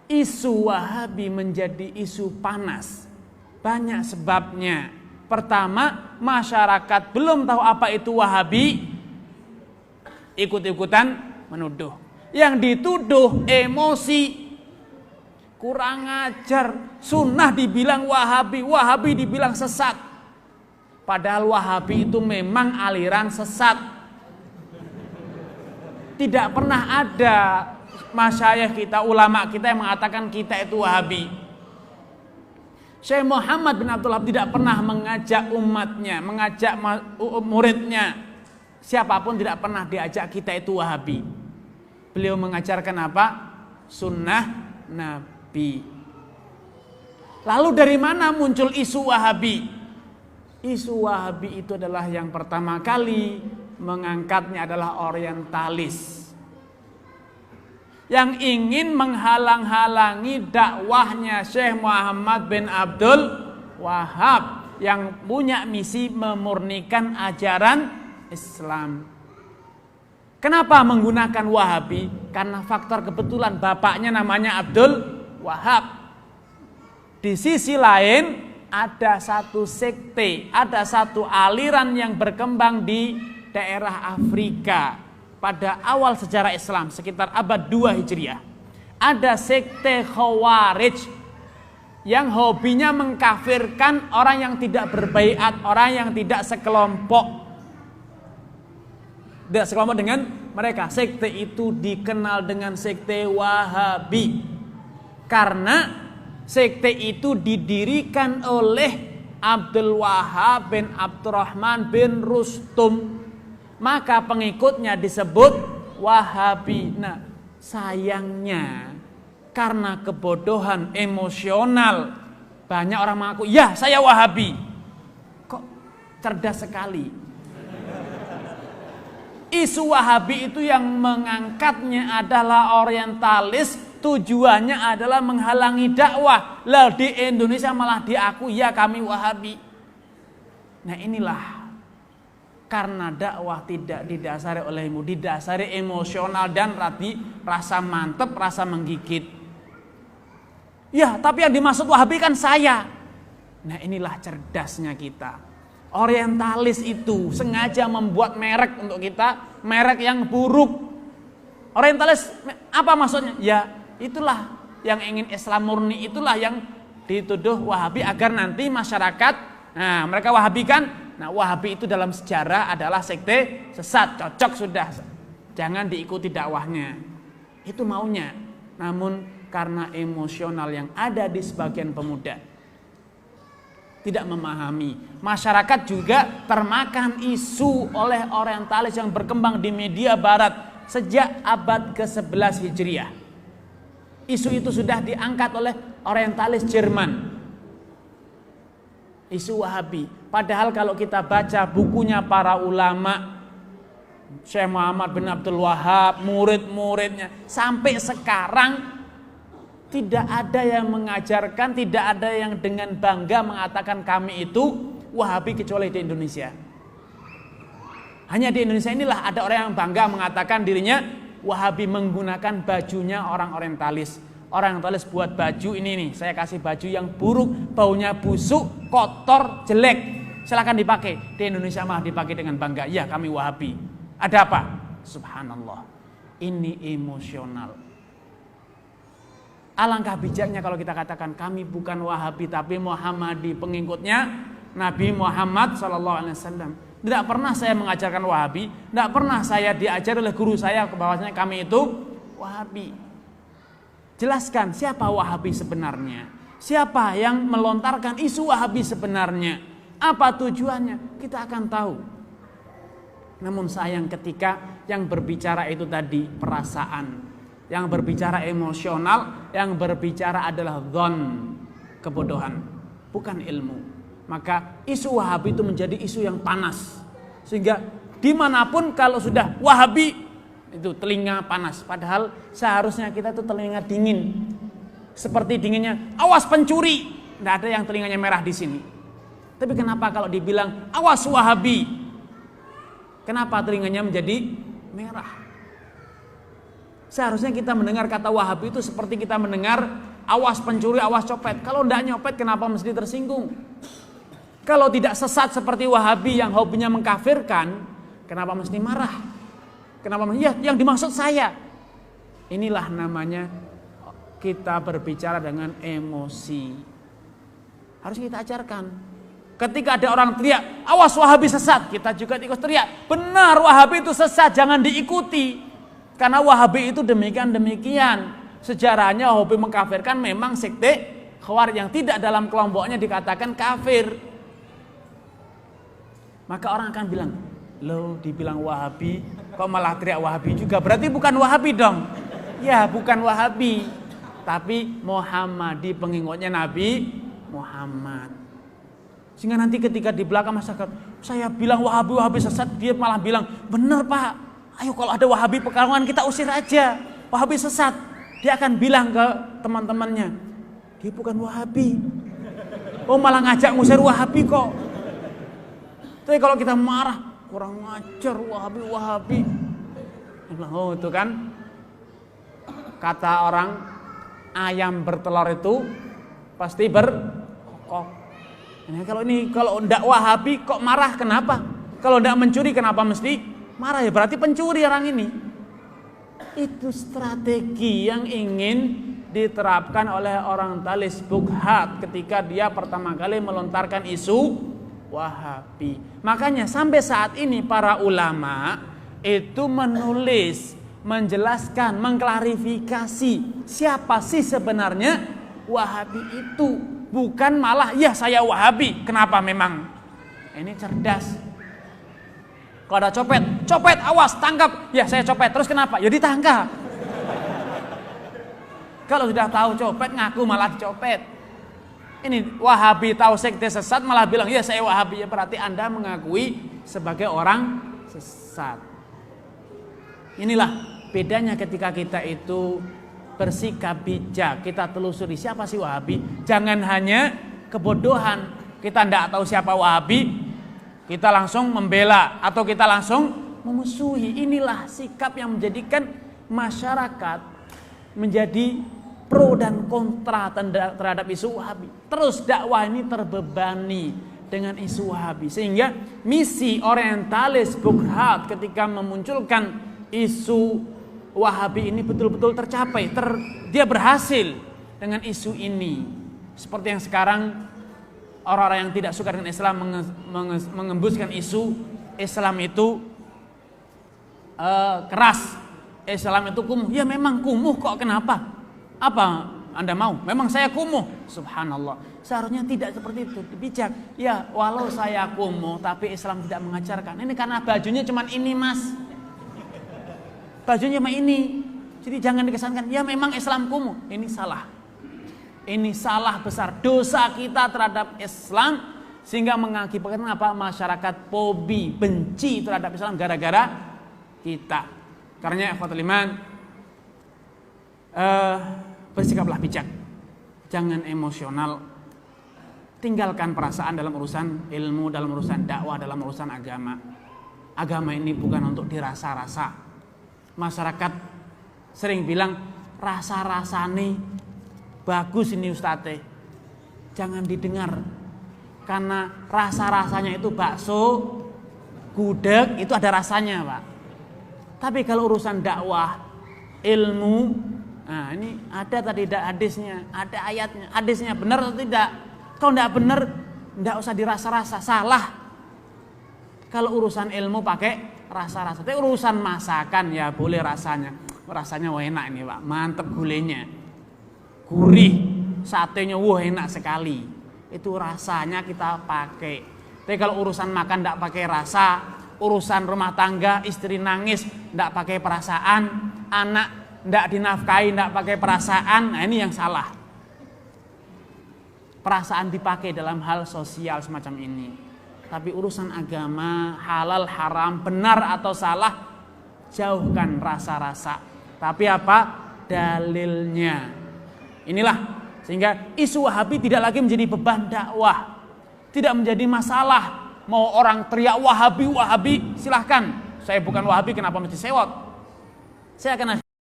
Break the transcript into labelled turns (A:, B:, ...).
A: isu Wahabi menjadi isu panas? Banyak sebabnya. Pertama, masyarakat belum tahu apa itu Wahabi, ikut-ikutan menuduh. Yang dituduh emosi, kurang ajar. Sunnah dibilang Wahabi, Wahabi dibilang sesat. Padahal Wahabi itu memang aliran sesat. Tidak pernah ada masyayikh kita, ulama kita yang mengatakan kita itu Wahabi. Syekh Muhammad bin Abdul Wahab tidak pernah mengajak umatnya, mengajak muridnya, siapapun tidak pernah diajak kita itu Wahabi. Beliau mengajarkan apa? Sunnah Nabi. Lalu dari mana muncul isu Wahabi? Isu Wahabi itu adalah yang pertama kali mengangkatnya adalah orientalis yang ingin menghalang-halangi dakwahnya Syekh Muhammad bin Abdul Wahab yang punya misi memurnikan ajaran Islam. Kenapa menggunakan Wahabi? Karena faktor kebetulan bapaknya namanya Abdul Wahab. Di sisi lain ada satu sekte, ada satu aliran yang berkembang di daerah Afrika. Pada awal sejarah Islam sekitar abad 2 Hijriah, ada sekte Khawarij yang hobinya mengkafirkan orang yang tidak berbaiat, orang yang tidak sekelompok dengan mereka. Sekte itu dikenal dengan sekte Wahabi karena sekte itu didirikan oleh Abdul Wahab bin Abdurrahman bin Rustum. Maka pengikutnya disebut Wahabi. Nah, sayangnya karena kebodohan emosional banyak orang mengaku, ya saya Wahabi. Kok cerdas sekali. Isu Wahabi itu yang mengangkatnya adalah orientalis, tujuannya adalah menghalangi dakwah. Lalu di Indonesia malah diaku, ya kami Wahabi. Nah inilah, karena dakwah tidak didasari oleh ilmu, didasari emosional dan rasa mantep, rasa menggigit. Ya, tapi yang dimaksud Wahabi kan saya. Nah, inilah cerdasnya kita. Orientalis itu sengaja membuat merek untuk kita, merek yang buruk. Orientalis apa maksudnya? Ya, itulah yang ingin Islam murni, itulah yang dituduh Wahabi agar nanti masyarakat, nah mereka Wahabi kan. Nah, Wahabi itu dalam sejarah adalah sekte sesat, cocok sudah. Jangan diikuti dakwahnya. Itu maunya. Namun karena emosional yang ada di sebagian pemuda tidak memahami. Masyarakat juga termakan isu oleh orientalis yang berkembang di media barat sejak abad ke-11 Hijriah. Isu itu sudah diangkat oleh orientalis Jerman. Isu Wahabi. Padahal kalau kita baca bukunya para ulama, Syekh Muhammad bin Abdul Wahab, murid-muridnya, sampai sekarang tidak ada yang mengajarkan, tidak ada yang dengan bangga mengatakan kami itu Wahabi kecuali di Indonesia. Hanya di Indonesia inilah ada orang yang bangga mengatakan dirinya Wahabi menggunakan bajunya orang orientalis. Orang orientalis buat baju ini nih, saya kasih baju yang buruk, baunya busuk, kotor, jelek. Silakan dipakai. Di Indonesia malah dipakai dengan bangga. Ya, kami Wahabi. Ada apa? Subhanallah. Ini emosional. Alangkah bijaknya kalau kita katakan kami bukan Wahabi tapi Muhammadi, pengikutnya Nabi Muhammad SAW. Tidak pernah saya mengajarkan Wahabi, tidak pernah saya diajar oleh guru saya bahwasanya kami itu Wahabi. Jelaskan siapa Wahabi sebenarnya, siapa yang melontarkan isu Wahabi sebenarnya, apa tujuannya, kita akan tahu. Namun sayang ketika yang berbicara itu tadi perasaan, yang berbicara emosional, yang berbicara adalah dhon, kebodohan, bukan ilmu. Maka isu Wahabi itu menjadi isu yang panas. Sehingga dimanapun kalau sudah Wahabi, itu telinga panas. Padahal seharusnya kita itu telinga dingin. Seperti dinginnya, awas pencuri. Tidak ada yang telinganya merah di sini. Tapi kenapa kalau dibilang, awas Wahabi, kenapa telinganya menjadi merah? Seharusnya kita mendengar kata Wahabi itu seperti kita mendengar awas pencuri, awas copet. Kalau tidak nyopet kenapa mesti tersinggung? Kalau tidak sesat seperti Wahabi yang hobinya mengkafirkan, kenapa mesti marah? Kenapa mesti, ya yang dimaksud saya. Inilah namanya kita berbicara dengan emosi. Harus kita ajarkan. Ketika ada orang teriak, awas Wahabi sesat, kita juga ikut teriak. Benar, Wahabi itu sesat, jangan diikuti. Karena Wahabi itu demikian. Sejarahnya hobi mengkafirkan memang sekte Khawarij yang tidak dalam kelompoknya dikatakan kafir. Maka orang akan bilang, loh dibilang Wahabi, kok malah teriak Wahabi juga? Berarti bukan Wahabi dong. Ya bukan Wahabi, tapi Muhammadi, pengikutnya Nabi Muhammad. Sehingga nanti ketika di belakang masyarakat, saya bilang Wahabi sesat, dia malah bilang, benar Pak. Ayo kalau ada Wahabi Pekalongan kita usir aja. Wahabi sesat. Dia akan bilang ke teman-temannya, dia bukan Wahabi. Oh malah ngajak ngusir Wahabi kok. Tapi kalau kita marah, kurang ngajar Wahabi. Oh itu kan kata orang, ayam bertelur itu pasti berkokok. Kalau ndak Wahabi kok marah kenapa? Kalau ndak mencuri kenapa mesti marah? Ya berarti pencuri orang ini. Itu strategi yang ingin diterapkan oleh orang Talis Bughat ketika dia pertama kali melontarkan isu Wahabi. Makanya sampai saat ini para ulama itu menulis, menjelaskan, mengklarifikasi siapa sih sebenarnya Wahabi itu. Bukan malah ya saya Wahabi. Kenapa memang? Ini cerdas. Kalau ada copet awas tangkap. Ya saya copet, terus kenapa? Ya ditangkap. Kalau sudah tahu copet ngaku malah dicopet. Ini Wahabi tahu sekte sesat malah bilang ya saya Wahabi, ya berarti Anda mengakui sebagai orang sesat. Inilah bedanya ketika kita itu bersikap bijak, kita telusuri siapa sih Wahabi. Jangan hanya kebodohan, kita tidak tahu siapa Wahabi, kita langsung membela atau kita langsung memusuhi. Inilah sikap yang menjadikan masyarakat menjadi pro dan kontra terhadap isu Wahabi. Terus dakwah ini terbebani dengan isu Wahabi. Sehingga misi orientalis Bughat ketika memunculkan isu Wahabi ini betul-betul tercapai. Dia berhasil dengan isu ini. Seperti yang sekarang orang-orang yang tidak suka dengan Islam mengembuskan isu Islam itu keras, Islam itu kumuh. Ya memang kumuh kok, kenapa? Apa Anda mau? Memang saya kumuh. Subhanallah. Seharusnya tidak seperti itu. Bijak. Ya walau saya kumuh tapi Islam tidak mengajarkan. Ini karena bajunya cuma ini mas. Bajunya cuma ini. Jadi jangan dikesankan ya memang Islam kumuh. Ini salah. Ini salah besar, dosa kita terhadap Islam sehingga mengakibatkan apa? Masyarakat fobi, benci terhadap Islam gara-gara kita. Karena ikhwatul iman, bersikaplah bijak, jangan emosional, tinggalkan perasaan dalam urusan ilmu, dalam urusan dakwah, dalam urusan agama. Agama ini bukan untuk dirasa-rasa. Masyarakat sering bilang rasa-rasane bagus ini Ustadz, jangan didengar karena rasa-rasanya itu bakso, gudeg itu ada rasanya Pak. Tapi kalau urusan dakwah, ilmu, nah ini ada tadi hadisnya, ada ayatnya, hadisnya benar atau tidak? Kalau tidak benar, tidak usah dirasa-rasa, salah. Kalau urusan ilmu pakai rasa-rasa, tapi urusan masakan ya boleh rasanya enak ini Pak, mantep gulenya. Gurih, satenya wah enak sekali. Itu rasanya kita pakai. Tapi kalau urusan makan tidak pakai rasa, urusan rumah tangga istri nangis tidak pakai perasaan, anak tidak dinafkahi tidak pakai perasaan, nah ini yang salah. Perasaan dipakai dalam hal sosial semacam ini. Tapi urusan agama, halal haram, benar atau salah, jauhkan rasa-rasa. Tapi apa? Dalilnya. Inilah sehingga isu Wahabi tidak lagi menjadi beban dakwah, tidak menjadi masalah. Mau orang teriak Wahabi, silahkan. Saya bukan Wahabi, kenapa mesti sewot? Saya akan